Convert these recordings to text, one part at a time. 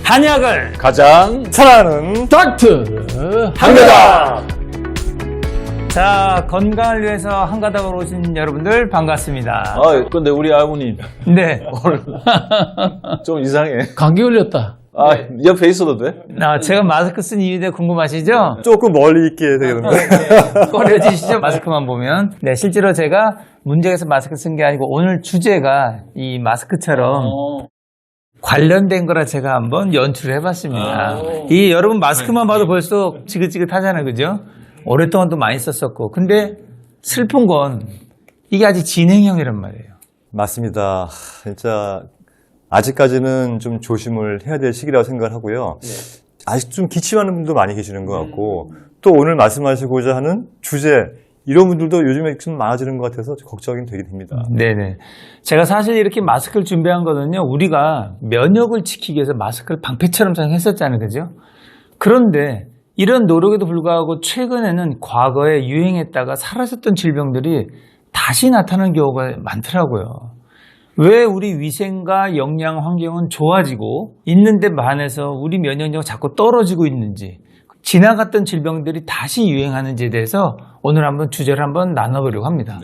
한약을 가장 사랑하는 닥트 한가닥. 자, 건강을 위해서 한가닥으로 오신 여러분들 반갑습니다. 근데 우리 아버님 네. 오늘 좀 이상해. 감기 걸렸다. 옆에 있어도 돼? 제가 마스크 쓴 이유에 궁금하시죠? 조금 멀리 있게 되겠는데. 꺼려지시죠? 마스크만 보면. 네, 실제로 제가 문제가 있어서 마스크 쓴 게 아니고 오늘 주제가 이 마스크처럼 관련된 거라 제가 한번 연출을 해봤습니다. 이 여러분 마스크만 봐도 벌써 지긋지긋하잖아요, 그죠? 오랫동안 또 많이 썼었고. 근데 슬픈 건 이게 아직 진행형이란 말이에요. 맞습니다. 진짜 아직까지는 좀 조심을 해야 될 시기라고 생각을 하고요. 아직 좀 기침하는 분도 많이 계시는 것 같고 또 오늘 말씀하시고자 하는 주제 이런 분들도 요즘에 좀 많아지는 것 같아서 걱정이 되게 됩니다. 네네. 제가 사실 이렇게 마스크를 준비한 거는요, 우리가 면역을 지키기 위해서 마스크를 방패처럼 사용했었잖아요, 그죠? 그런데 이런 노력에도 불구하고 최근에는 과거에 유행했다가 사라졌던 질병들이 다시 나타나는 경우가 많더라고요. 왜 우리 위생과 영양 환경은 좋아지고 있는데 반해서 우리 면역력이 자꾸 떨어지고 있는지, 지나갔던 질병들이 다시 유행하는지에 대해서 오늘 한번 주제를 한번 나눠보려고 합니다.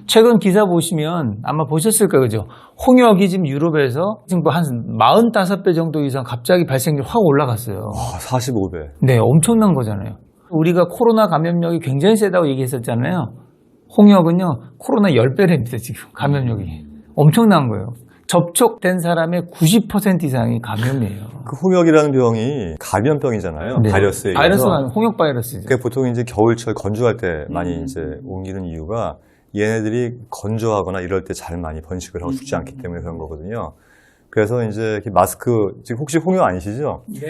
최근 기사 보시면 아마 보셨을 거예요, 그죠? 홍역이 지금 유럽에서 지금 한 45배 정도 이상 갑자기 발생률이 확 올라갔어요. 45배. 네, 엄청난 거잖아요. 우리가 코로나 감염력이 굉장히 세다고 얘기했었잖아요. 홍역은요, 코로나 10배랍니다, 지금 감염력이. 엄청난 거예요. 접촉된 사람의 90% 이상이 감염이에요. 그 홍역이라는 병이 감염병이잖아요. 네. 바이러스에 의해서. 바이러스가 홍역 바이러스죠. 그게 보통 이제 겨울철 건조할 때 많이 이제 옮기는 이유가 얘네들이 건조하거나 이럴 때 잘 많이 번식을 하고 죽지 않기 때문에 그런 거거든요. 그래서 이제 이렇게 마스크, 지금 혹시 홍역 아니시죠? 네.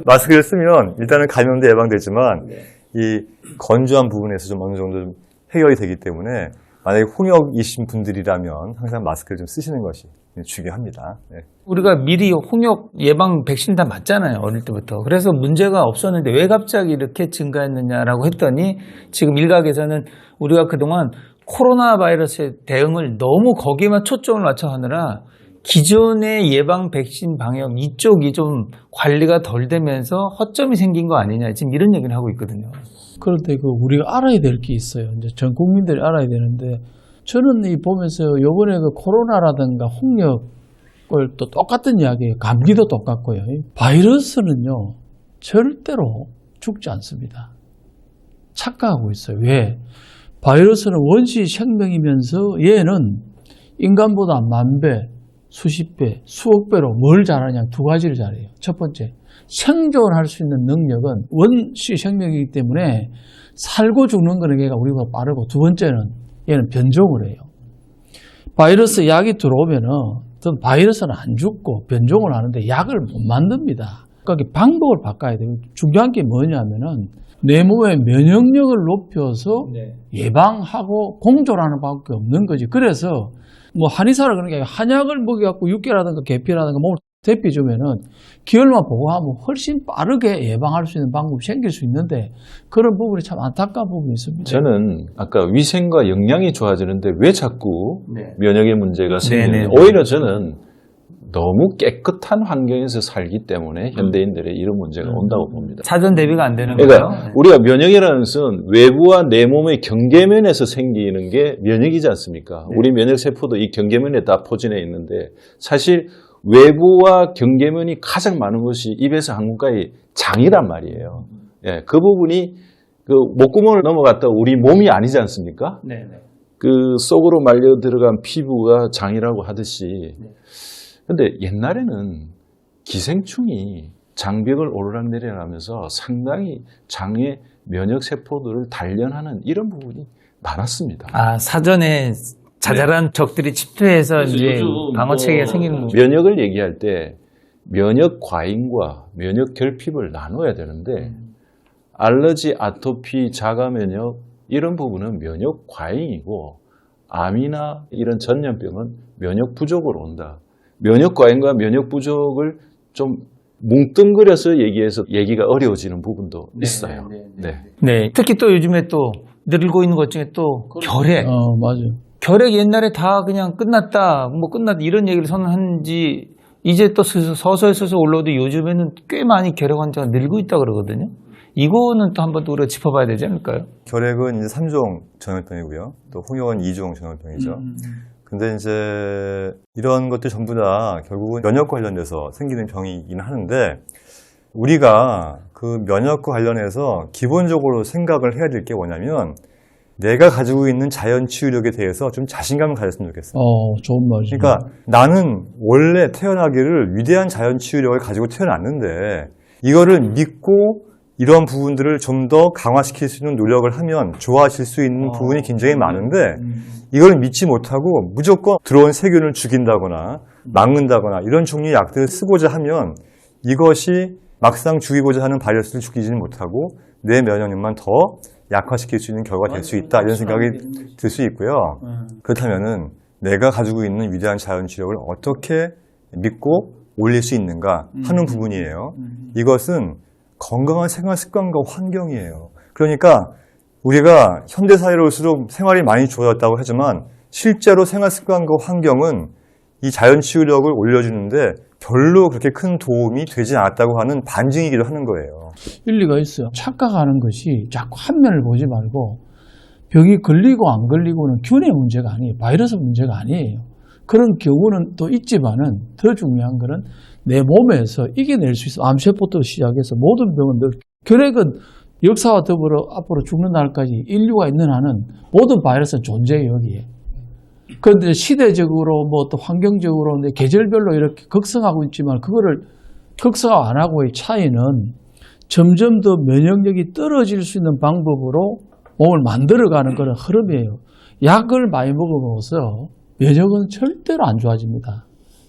마스크를 쓰면 일단은 감염도 예방되지만 이 건조한 부분에서 좀 어느 정도 좀 해결이 되기 때문에 만약에 홍역이신 분들이라면 항상 마스크를 좀 쓰시는 것이 중요합니다. 네. 우리가 미리 홍역 예방 백신 다 맞잖아요, 어릴 때부터. 그래서 문제가 없었는데 왜 갑자기 이렇게 증가했느냐라고 했더니 지금 일각에서는 우리가 그동안 코로나 바이러스의 대응을 너무 거기에만 초점을 맞춰 하느라 기존의 예방 백신 방역 이쪽이 좀 관리가 덜 되면서 허점이 생긴 거 아니냐, 지금 이런 얘기를 하고 있거든요. 그런데 우리가 알아야 될 게 있어요. 이제 전 국민들이 알아야 되는데, 저는 이 보면서 요번에 코로나라든가 홍역을 또 똑같은 이야기예요. 감기도 똑같고요. 바이러스는요, 절대로 죽지 않습니다. 착각하고 있어요. 왜? 바이러스는 원시 생명이면서 얘는 인간보다 10,000배, 수십 배, 수억 배로 뭘 잘하냐, 두 가지를 잘해요. 첫 번째, 생존할 수 있는 능력은 원시 생명이기 때문에 살고 죽는 거는 얘가 우리보다 빠르고, 두 번째는 얘는 변종을 해요. 바이러스 약이 들어오면은 바이러스는 안 죽고 변종을 하는데 약을 못 만듭니다. 그러니까 방법을 바꿔야 돼요. 중요한 게 뭐냐면은 내 몸의 면역력을 높여서 예방하고 공존하는 방법이 없는 거지. 그래서 뭐 한의사라 그런 게 아니라 한약을 먹여갖고 육개라든가 계피라든가 몸을 대피주면은 기혈만 보고하면 훨씬 빠르게 예방할 수 있는 방법이 생길 수 있는데 그런 부분이 참 안타까운 부분이 있습니다. 저는 아까 위생과 영양이 좋아지는데 왜 자꾸 면역의 문제가 생기느냐. 네네. 오히려 저는 너무 깨끗한 환경에서 살기 때문에 현대인들의 이런 문제가 온다고 봅니다. 사전 대비가 안 되는 그러니까 거예요. 우리가 면역이라는 것은 외부와 내 몸의 경계면에서 생기는 게 면역이지 않습니까? 우리 면역 세포도 이 경계면에 다 포진해 있는데 사실 외부와 경계면이 가장 많은 것이 입에서 항문가의 장이란 말이에요. 예, 그 부분이 그 목구멍을 넘어갔다 우리 몸이 아니지 않습니까? 그 속으로 말려 들어간 피부가 장이라고 하듯이. 근데 옛날에는 기생충이 장벽을 오르락내리락하면서 상당히 장의 면역 세포들을 단련하는 이런 부분이 많았습니다. 사전에 자잘한 적들이 집회해서 이제 방어 체계가 생기는 거죠. 면역을 얘기할 때 면역 과잉과 면역 결핍을 나눠야 되는데 알러지, 아토피, 자가 면역 이런 부분은 면역 과잉이고 암이나 이런 전염병은 면역 부족으로 온다. 면역 과잉과 면역 부족을 좀 뭉뚱그려서 얘기해서 얘기가 어려워지는 부분도 있어요. 네, 특히 또 요즘에 또 늘고 있는 것 중에 또 결핵. 맞아요. 결핵 옛날에 다 그냥 끝났다, 뭐 끝났다 이런 얘기를 선언한 지 이제 또 서서히 올라오도 요즘에는 꽤 많이 결핵 환자가 늘고 있다 그러거든요. 이거는 또 한번 또 우리가 짚어봐야 되지 않을까요? 결핵은 이제 3종 전염병이고요. 또 홍역은 2종 전염병이죠. 근데 이제 이런 것들 전부 다 결국은 면역과 관련돼서 생기는 병이긴 하는데 우리가 그 면역과 관련해서 기본적으로 생각을 해야 될 게 뭐냐면 내가 가지고 있는 자연 치유력에 대해서 좀 자신감을 가졌으면 좋겠어요. 좋은 말이죠. 그러니까 나는 원래 태어나기를 위대한 자연 치유력을 가지고 태어났는데 이거를 믿고 이런 부분들을 좀 더 강화시킬 수 있는 노력을 하면 좋아질 수 있는 부분이 굉장히 많은데 이걸 믿지 못하고 무조건 들어온 세균을 죽인다거나 막는다거나 이런 종류의 약들을 쓰고자 하면 이것이 막상 죽이고자 하는 바이러스를 죽이지는 못하고 내 면역력만 더 약화시킬 수 있는 결과가 될 수 있다 이런 생각이 들 수 있고요. 그렇다면은 내가 가지고 있는 위대한 자연 치유력을 어떻게 믿고 올릴 수 있는가 하는 부분이에요. 이것은 건강한 생활 습관과 환경이에요. 그러니까 우리가 현대사회로 올수록 생활이 많이 좋아졌다고 하지만 실제로 생활 습관과 환경은 이 자연 치유력을 올려주는데 별로 그렇게 큰 도움이 되지 않았다고 하는 반증이기도 하는 거예요. 일리가 있어요. 착각하는 것이 자꾸 한 면을 보지 말고 병이 걸리고 안 걸리고는 균의 문제가 아니에요. 바이러스 문제가 아니에요. 그런 경우는 또 있지만은 더 중요한 거는 내 몸에서 이겨낼 수 있어. 암세포부터 시작해서 모든 병은 늘 결핵은 역사와 더불어 앞으로 죽는 날까지 인류가 있는 한은 모든 바이러스는 존재해요, 여기에. 그런데 시대적으로 뭐 또 환경적으로 계절별로 이렇게 극성하고 있지만 그거를 극성화 안 하고의 차이는 점점 더 면역력이 떨어질 수 있는 방법으로 몸을 만들어가는 그런 흐름이에요. 약을 많이 먹어서 면역은 절대로 안 좋아집니다.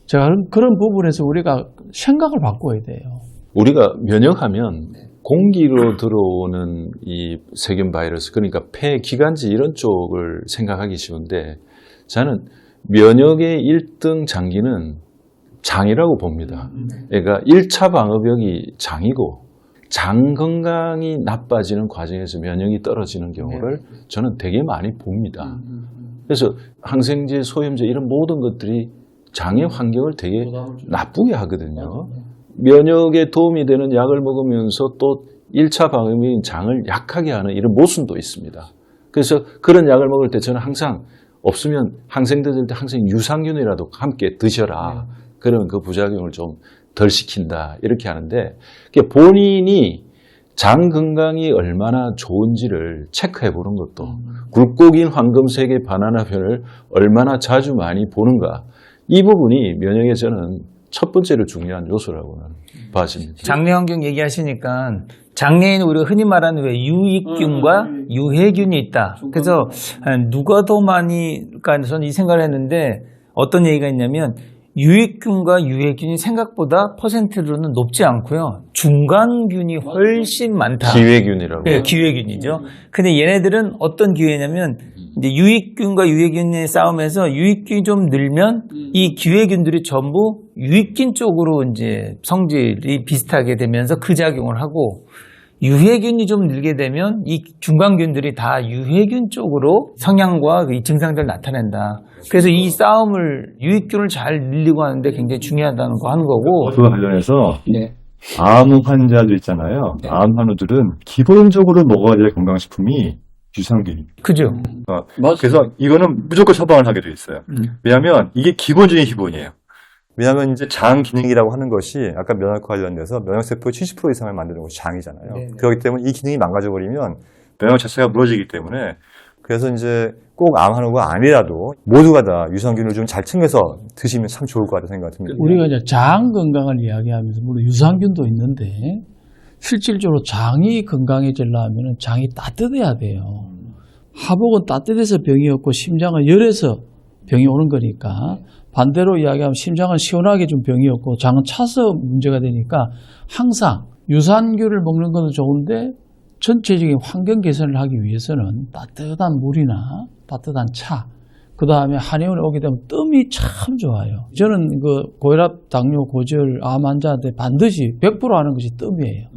제가 그런 부분에서 우리가 생각을 바꿔야 돼요. 우리가 면역하면 공기로 들어오는 이 세균 바이러스, 그러니까 폐, 기관지 이런 쪽을 생각하기 쉬운데 저는 면역의 1등 장기는 장이라고 봅니다. 그러니까 1차 방어벽이 장이고 장 건강이 나빠지는 과정에서 면역이 떨어지는 경우를 저는 되게 많이 봅니다. 그래서 항생제, 소염제 이런 모든 것들이 장의 환경을 되게 나쁘게 하거든요. 면역에 도움이 되는 약을 먹으면서 또 1차 방어벽인 장을 약하게 하는 이런 모순도 있습니다. 그래서 그런 약을 먹을 때 저는 항상 없으면 항생제 들 때 항상 유산균이라도 함께 드셔라. 그러면 그 부작용을 좀 덜 시킨다. 이렇게 하는데 본인이 장 건강이 얼마나 좋은지를 체크해 보는 것도 굵고 긴 황금색의 바나나편을 얼마나 자주 많이 보는가. 이 부분이 면역에 저는 첫 번째로 중요한 요소라고는 봐집니다. 장내 환경 얘기하시니까 장내에는 우리가 흔히 말하는 왜 유익균과 유해균이 있다. 그래서 누가 더 많이, 그러니까 저는 이 생각을 했는데 어떤 얘기가 있냐면 유익균과 유해균이 생각보다 퍼센트로는 높지 않고요. 중간균이 훨씬 많다. 기회균이라고. 네, 기회균이죠. 근데 얘네들은 어떤 기회냐면 이제 유익균과 유해균의 싸움에서 유익균이 좀 늘면 이 기회균들이 전부 유익균 쪽으로 이제 성질이 비슷하게 되면서 그 작용을 하고 유해균이 좀 늘게 되면 이 중간균들이 다 유해균 쪽으로 성향과 이 증상들을 나타낸다. 그래서 이 싸움을 유익균을 잘 늘리고 하는데 굉장히 중요하다는 거 하는 거고. 그와 관련해서 네. 암 환자들 있잖아요. 네. 암 환우들은 기본적으로 먹어야 될 건강식품이 유산균입니다. 그죠? 그래서 이거는 무조건 처방을 하게 돼 있어요. 왜냐하면 이게 기본적인 기본이에요. 왜냐하면 이제 장 기능이라고 하는 것이 아까 면역과 관련돼서 면역세포 70% 이상을 만드는 것이 장이잖아요. 네네. 그렇기 때문에 이 기능이 망가져버리면 면역 자체가 무너지기 때문에 그래서 이제 꼭 암 환우가 아니라도 모두가 다 유산균을 좀 잘 챙겨서 드시면 참 좋을 것 같다는 생각이 듭니다. 우리가 이제 장 건강을 이야기하면서 물론 유산균도 있는데 실질적으로 장이 건강해지려면 장이 따뜻해야 돼요. 하복은 따뜻해서 병이 없고 심장은 열해서 병이 오는 거니까 반대로 이야기하면 심장은 시원하게 좀 병이 없고 장은 차서 문제가 되니까 항상 유산균을 먹는 건 좋은데 전체적인 환경 개선을 하기 위해서는 따뜻한 물이나 따뜻한 차, 그 다음에 한의원에 오게 되면 뜸이 참 좋아요. 저는 그 고혈압, 당뇨, 고지혈, 암 환자한테 반드시 100% 하는 것이 뜸이에요.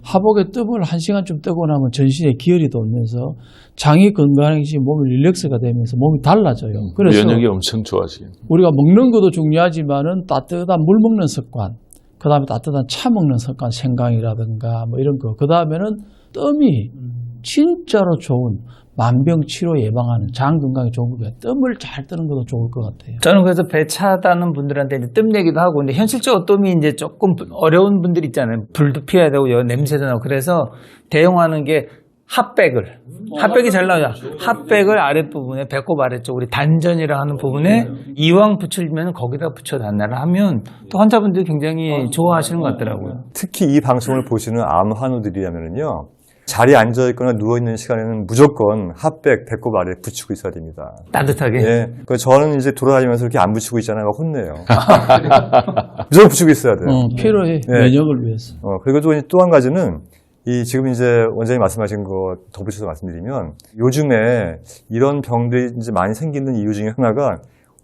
하복에 뜸을 1시간쯤 뜨고 나면 전신에 기혈이 돌면서 장이 건강해지 몸이 릴렉스가 되면서 몸이 달라져요. 그래서 면역이 엄청 좋아지요. 우리가 먹는 것도 중요하지만은 따뜻한 물 먹는 습관, 그 다음에 따뜻한 차 먹는 습관, 생강이라든가 뭐 이런 거. 그 다음에는 뜸이 진짜로 좋은 만병치료 예방하는 장 건강에 좋은 거예요. 뜸을 잘 뜨는 것도 좋을 것 같아요. 저는 그래서 배 차다는 분들한테 이제 뜸 내기도 하고, 근데 현실적으로 뜸이 이제 조금 어려운 분들 있잖아요. 불도 피해야 되고, 냄새도 나고. 그래서 대용하는 게 핫백이 잘 나와요. 핫백을 아랫부분에, 배꼽 아래쪽, 우리 단전이라 하는 부분에 이왕 붙이면 거기다 붙여 단나를 하면 또 환자분들이 굉장히 좋아하시는 것 같더라고요. 특히 이 방송을 보시는 암 환우들이라면요. 자리에 앉아있거나 누워있는 시간에는 무조건 핫백, 배꼽 아래에 붙이고 있어야 됩니다. 따뜻하게. 예. 저는 이제 돌아다니면서 이렇게 안 붙이고 있잖아요. 막 혼내요. 무조건 붙이고 있어야 돼요. 필요해. 면역을 위해서. 그리고 또 한 가지는 지금 이제 원장님 말씀하신 거 덧붙여서 말씀드리면 요즘에 이런 병들이 이제 많이 생기는 이유 중에 하나가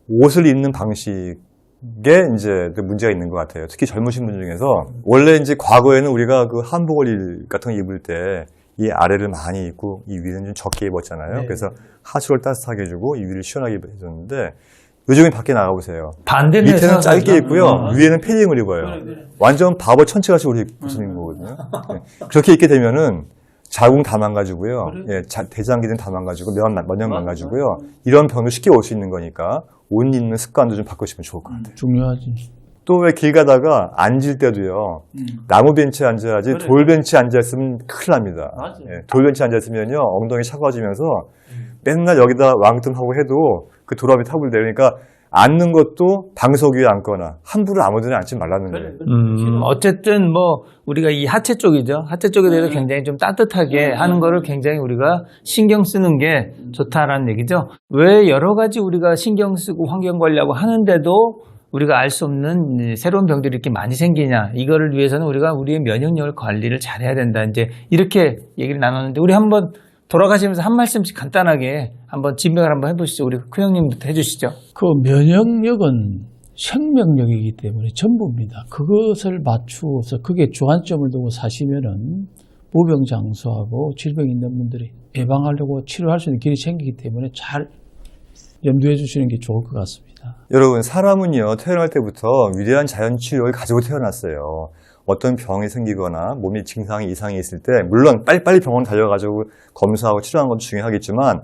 옷을 입는 방식에 이제 문제가 있는 것 같아요. 특히 젊으신 분 중에서 원래 이제 과거에는 우리가 그 한복을 같은 거 입을 때 이 아래를 많이 입고 이 위는 좀 적게 입었잖아요. 네. 그래서 하수를 따뜻하게 해주고 이 위를 시원하게 해줬는데 요즘에 밖에 나가보세요. 반대로 밑에는 짧게 입고요. 위에는 패딩을 입어요. 완전 바보 천치같이 우리 입는 거거든요. 네. 그렇게 입게 되면은 자궁 다 망가지고요. 예, 대장기는 다 망가지고 면역 망가지고요. 이런 병도 쉽게 올 수 있는 거니까 옷 입는 습관도 좀 바꾸시면 좋을 것 같아요. 중요하지. 또 왜 길 가다가 앉을 때도요. 나무 벤치에 앉아야지 돌 벤치에 앉아있으면 큰일 납니다. 예, 돌 벤치에 앉아있으면요. 엉덩이 차가워지면서 맨날 여기다 왕뚱하고 해도 그 돌 앞에 탑을 내니까 앉는 것도 방석 위에 앉거나 함부로 아무데나 앉지 말라는 거예요. 어쨌든 뭐 우리가 이 하체 쪽이죠. 하체 쪽에 대해서 굉장히 좀 따뜻하게 하는 거를 굉장히 우리가 신경 쓰는 게 좋다라는 얘기죠. 왜 여러 가지 우리가 신경 쓰고 환경 관리하고 하는데도 우리가 알 수 없는 새로운 병들이 이렇게 많이 생기냐. 이거를 위해서는 우리가 우리의 면역력을 관리를 잘해야 된다. 이제 이렇게 얘기를 나눴는데 우리 한번 돌아가시면서 한 말씀씩 간단하게 한번 진명을 한번 해보시죠. 우리 큰 형님부터 해주시죠. 그 면역력은 생명력이기 때문에 전부입니다. 그것을 맞추어서 그게 주안점을 두고 사시면은 무병장수하고 질병 있는 분들이 예방하려고 치료할 수 있는 길이 생기기 때문에 잘 염두해 주시는 게 좋을 것 같습니다. 여러분, 사람은요, 태어날 때부터 위대한 자연치료를 가지고 태어났어요. 어떤 병이 생기거나 몸에 증상이 이상이 있을 때 물론 빨리빨리 병원 달려가지고 검사하고 치료하는 것도 중요하겠지만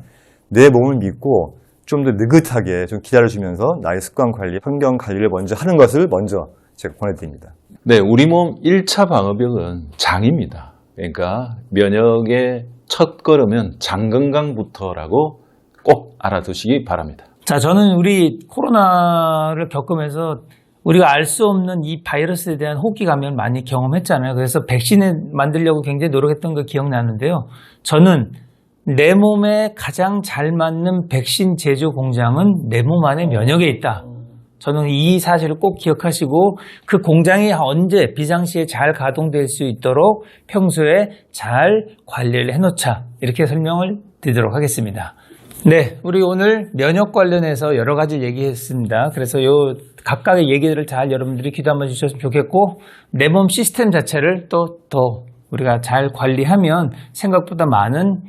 내 몸을 믿고 좀 더 느긋하게 좀 기다려주면서 나의 습관 관리, 환경 관리를 먼저 하는 것을 먼저 제가 권해드립니다. 네, 우리 몸 1차 방어벽은 장입니다. 그러니까 면역의 첫 걸음은 장 건강부터라고 꼭 알아두시기 바랍니다. 자, 저는 우리 코로나를 겪으면서 우리가 알 수 없는 이 바이러스에 대한 호기 감염을 많이 경험했잖아요. 그래서 백신을 만들려고 굉장히 노력했던 거 기억나는데요. 저는 내 몸에 가장 잘 맞는 백신 제조 공장은 내 몸 안에 면역에 있다. 저는 이 사실을 꼭 기억하시고 그 공장이 언제 비상시에 잘 가동될 수 있도록 평소에 잘 관리를 해놓자. 이렇게 설명을 드리도록 하겠습니다. 네, 우리 오늘 면역 관련해서 여러 가지 얘기했습니다. 그래서 요 각각의 얘기들을 잘 여러분들이 귀도 한번 주셨으면 좋겠고 내 몸 시스템 자체를 또 더 우리가 잘 관리하면 생각보다 많은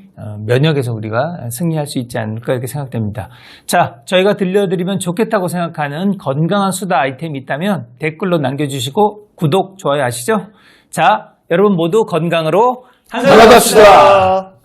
면역에서 우리가 승리할 수 있지 않을까 이렇게 생각됩니다. 자, 저희가 들려드리면 좋겠다고 생각하는 건강한 수다 아이템이 있다면 댓글로 남겨주시고 구독, 좋아요 하시죠? 자, 여러분 모두 건강으로 살아갑시다.